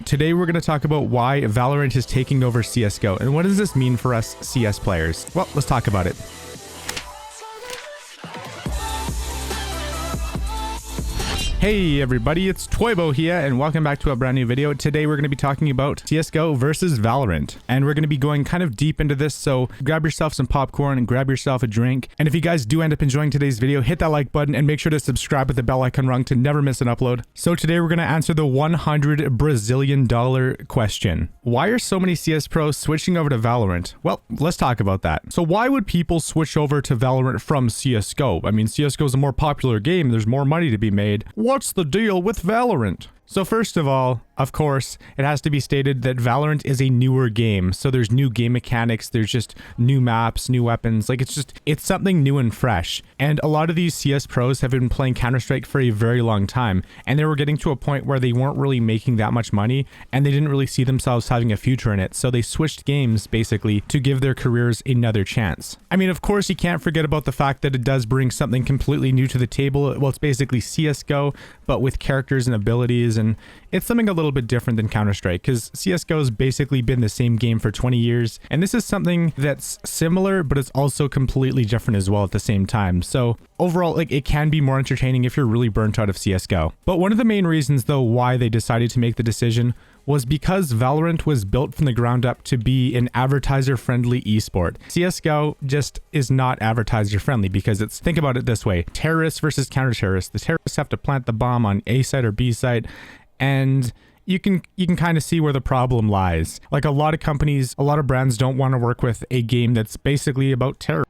Today we're going to talk about why Valorant is taking over CSGO and what does this mean for us CS players. Well, let's talk about it. Hey everybody, it's Toybo here and welcome back to a brand new video. Today we're going to be talking about CSGO versus Valorant, and we're going to be going kind of deep into this, so grab yourself some popcorn and grab yourself a drink. And if you guys do end up enjoying today's video, hit that like button and make sure to subscribe with the bell icon rung to never miss an upload. So today we're going to answer the $100 Brazilian question. Why are so many CS pros switching over to Valorant? Well, let's talk about that. So why would people switch over to Valorant from CSGO? I mean, CSGO is a more popular game, there's more money to be made. What's the deal with Valorant? So first of all, of course, it has to be stated that Valorant is a newer game. So there's new game mechanics, there's just new maps, new weapons. Like it's something new and fresh. And a lot of these CS pros have been playing Counter-Strike for a very long time. And they were getting to a point where they weren't really making that much money and they didn't really see themselves having a future in it. So they switched games basically to give their careers another chance. I mean, of course, you can't forget about the fact that it does bring something completely new to the table. Well, it's basically CSGO, but with characters and abilities, and it's something a little bit different than Counter-Strike because CSGO has basically been the same game for 20 years. And this is something that's similar, but it's also completely different as well at the same time. So overall, like, it can be more entertaining if you're really burnt out of CSGO. But one of the main reasons though why they decided to make the decision was because Valorant was built from the ground up to be an advertiser-friendly esport. CSGO just is not advertiser-friendly because it's, think about it this way, terrorists versus counter-terrorists. The terrorists have to plant the bomb on A site or B site, and you can kind of see where the problem lies. Like, a lot of companies, a lot of brands don't want to work with a game that's basically about terror.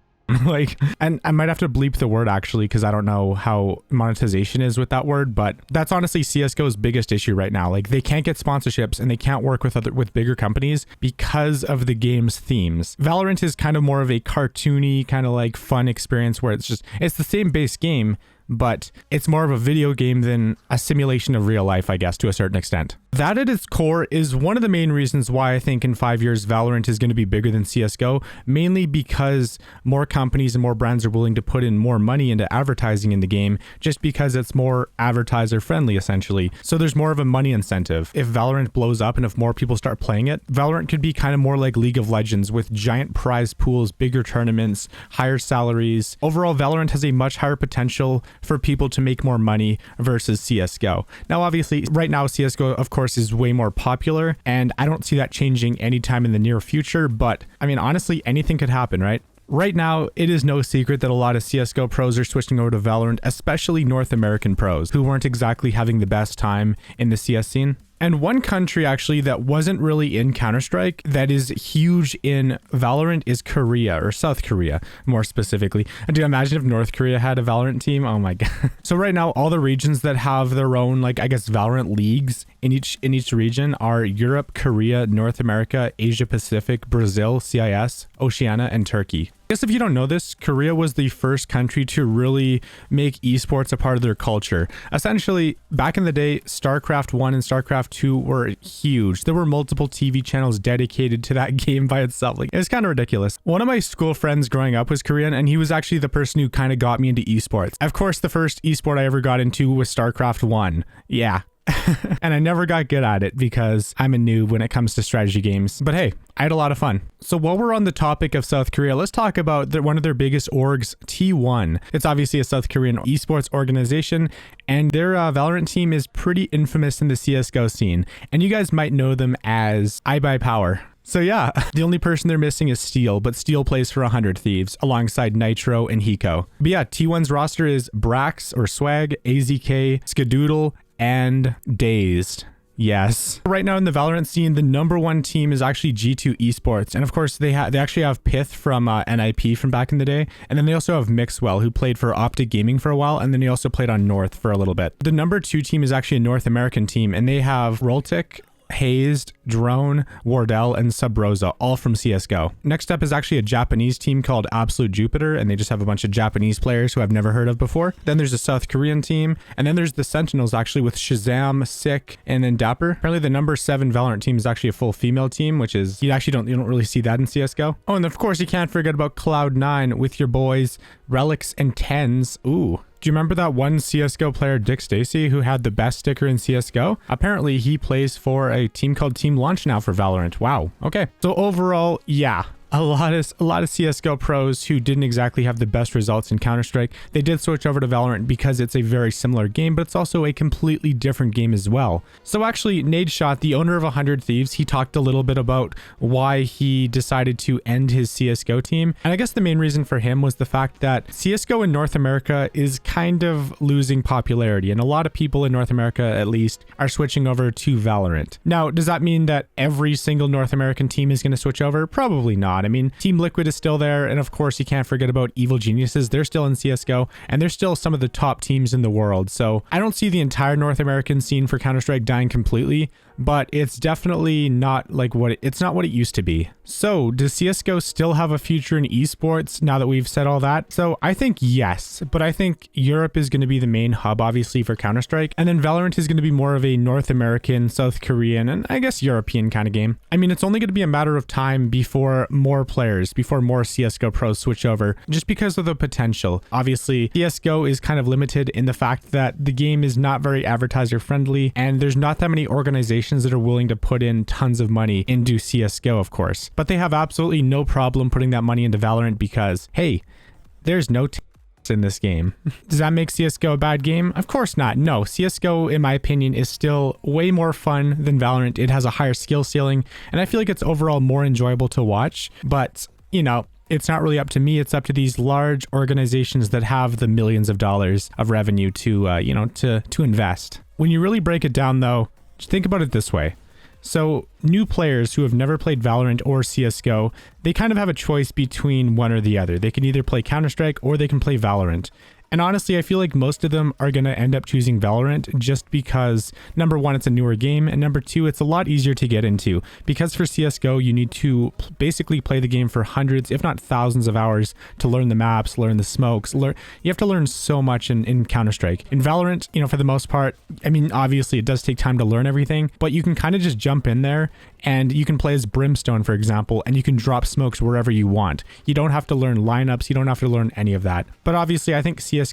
Like, and I might have to bleep the word actually because I don't know how monetization is with that word, but that's honestly CSGO's biggest issue right now. Like, they can't get sponsorships and they can't work with bigger companies because of the game's themes. Valorant is kind of more of a cartoony kind of like fun experience where it's the same base game, but it's more of a video game than a simulation of real life, I guess, to a certain extent. That at its core is one of the main reasons why I think in 5 years Valorant is going to be bigger than CSGO, mainly because more companies and more brands are willing to put in more money into advertising in the game just because it's more advertiser friendly essentially. So there's more of a money incentive. If Valorant blows up and if more people start playing it, Valorant could be kind of more like League of Legends with giant prize pools, bigger tournaments, higher salaries. Overall, Valorant has a much higher potential for people to make more money versus CSGO. Now, obviously, right now, CSGO, of course, is way more popular, and I don't see that changing anytime in the near future, but I mean, honestly, anything could happen, right? Right now, it is no secret that a lot of CSGO pros are switching over to Valorant, especially North American pros who weren't exactly having the best time in the CS scene. And one country actually that wasn't really in Counter-Strike that is huge in Valorant is Korea, or South Korea more specifically. And do you imagine if North Korea had a Valorant team? Oh my god. So right now, all the regions that have their own, like, I guess, Valorant leagues in each region are Europe, Korea, North America, Asia Pacific, Brazil, CIS, Oceania, and Turkey. I guess if you don't know this, Korea was the first country to really make esports a part of their culture. Essentially, back in the day, StarCraft 1 and StarCraft 2 were huge. There were multiple TV channels dedicated to that game by itself. Like, it was kind of ridiculous. One of my school friends growing up was Korean, and he was actually the person who kind of got me into esports. Of course, the first esport I ever got into was StarCraft 1. Yeah. And I never got good at it because I'm a noob when it comes to strategy games. But hey, I had a lot of fun. So while we're on the topic of South Korea, let's talk about one of their biggest orgs, T1. It's obviously a South Korean esports organization, and their Valorant team is pretty infamous in the CSGO scene. And you guys might know them as I Buy Power. So yeah, the only person they're missing is Steel, but Steel plays for 100 Thieves alongside Nitro and Hiko. But yeah, T1's roster is Brax or Swag, AZK, Skadoodle, and Dazed. Yes. Right now in the Valorant scene, the #1 team is actually G2 Esports. And of course, they actually have Pith from NIP from back in the day. And then they also have Mixwell, who played for Optic Gaming for a while. And then he also played on North for a little bit. The #2 team is actually a North American team. And they have Roltic, Hazed, Drone, Wardell, and Subrosa, all from CSGO. Next up is actually a Japanese team called Absolute Jupiter, and they just have a bunch of Japanese players who I've never heard of before. Then there's a South Korean team, and then there's the Sentinels actually with Shazam, Sick, and then Dapper. Apparently the #7 Valorant team is actually a full female team, which is, you don't really see that in CSGO. Oh, and of course you can't forget about Cloud9 with your boys, Relics and Tens. Ooh. Do you remember that one CSGO player, Dick Stacy, who had the best sticker in CSGO? Apparently, he plays for a team called Team Launch now for Valorant. Wow. Okay. So overall, yeah. A lot of CSGO pros who didn't exactly have the best results in Counter-Strike, they did switch over to Valorant because it's a very similar game, but it's also a completely different game as well. So actually, Nadeshot, the owner of 100 Thieves, he talked a little bit about why he decided to end his CSGO team. And I guess the main reason for him was the fact that CSGO in North America is kind of losing popularity, and a lot of people in North America, at least, are switching over to Valorant. Now, does that mean that every single North American team is going to switch over? Probably not. I mean, Team Liquid is still there, and of course you can't forget about Evil Geniuses. They're still in CSGO, and they're still some of the top teams in the world. So I don't see the entire North American scene for Counter-Strike dying completely, but it's definitely not like it's not what it used to be. So does CSGO still have a future in esports now that we've said all that? So I think yes, but I think Europe is going to be the main hub, obviously, for Counter-Strike, and then Valorant is going to be more of a North American, South Korean, and I guess European kind of game. I mean, it's only going to be a matter of time before more CSGO pros switch over, just because of the potential. Obviously, CSGO is kind of limited in the fact that the game is not very advertiser friendly, and there's not that many organizations that are willing to put in tons of money into CSGO, of course. But they have absolutely no problem putting that money into Valorant because, hey, there's no in this game. Does that make CSGO a bad game? Of course not. No, CSGO, in my opinion, is still way more fun than Valorant. It has a higher skill ceiling, and I feel like it's overall more enjoyable to watch. But, you know, it's not really up to me. It's up to these large organizations that have the millions of dollars of revenue to, to invest. When you really break it down, though, just think about it this way. So new players who have never played Valorant or CSGO, they kind of have a choice between one or the other. They can either play Counter-Strike or they can play Valorant. And honestly, I feel like most of them are going to end up choosing Valorant just because, number one, it's a newer game, and number two, it's a lot easier to get into. Because for CSGO, you need to basically play the game for hundreds, if not thousands of hours to learn the maps, learn the smokes, you have to learn so much in Counter-Strike. In Valorant, for the most part, I mean, obviously it does take time to learn everything, but you can kind of just jump in there and you can play as Brimstone, for example, and you can drop smokes wherever you want. You don't have to learn lineups, you don't have to learn any of that. But obviously, I think CSGO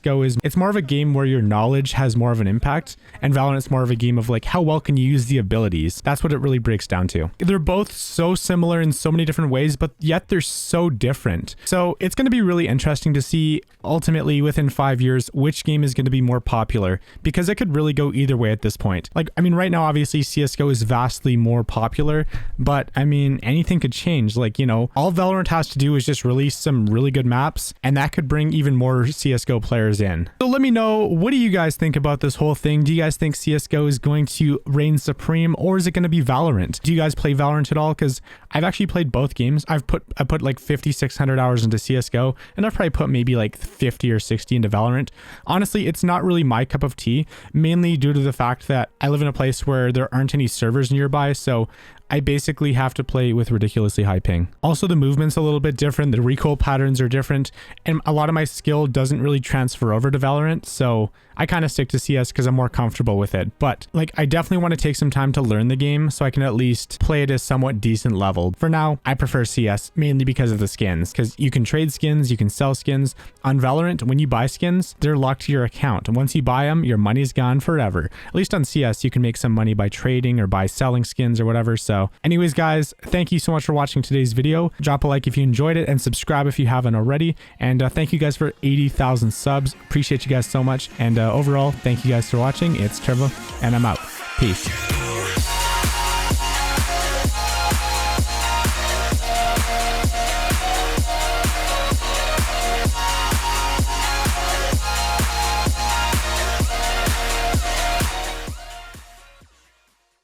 it's more of a game where your knowledge has more of an impact, and Valorant's more of a game of like, how well can you use the abilities? That's what it really breaks down to. They're both so similar in so many different ways, but yet they're so different. So it's going to be really interesting to see ultimately within 5 years which game is going to be more popular, because it could really go either way at this point. Like, I mean, right now, obviously CSGO is vastly more popular, but I mean, anything could change. Like, all Valorant has to do is just release some really good maps, and that could bring even more CSGO players in. So let me know, what do you guys think about this whole thing? Do you guys think CSGO is going to reign supreme, or is it going to be Valorant? Do you guys play Valorant at all? Because I've actually played both games. I put like 5,600 hours into CSGO, and I've probably put maybe like 50 or 60 into Valorant. Honestly, it's not really my cup of tea, mainly due to the fact that I live in a place where there aren't any servers nearby, so I basically have to play with ridiculously high ping. Also, the movement's a little bit different, the recoil patterns are different, and a lot of my skill doesn't really transfer over to Valorant, so I kind of stick to CS because I'm more comfortable with it. But like, I definitely want to take some time to learn the game so I can at least play it at a somewhat decent level. For now, I prefer CS mainly because of the skins, because you can trade skins, you can sell skins. On Valorant, when you buy skins, they're locked to your account. And once you buy them, your money's gone forever. At least on CS, you can make some money by trading or by selling skins or whatever. So anyways, guys, thank you so much for watching today's video. Drop a like if you enjoyed it and subscribe if you haven't already. And thank you guys for 80,000 subs. Appreciate you guys so much. And overall, thank you guys for watching. It's Turbo, and I'm out. Peace.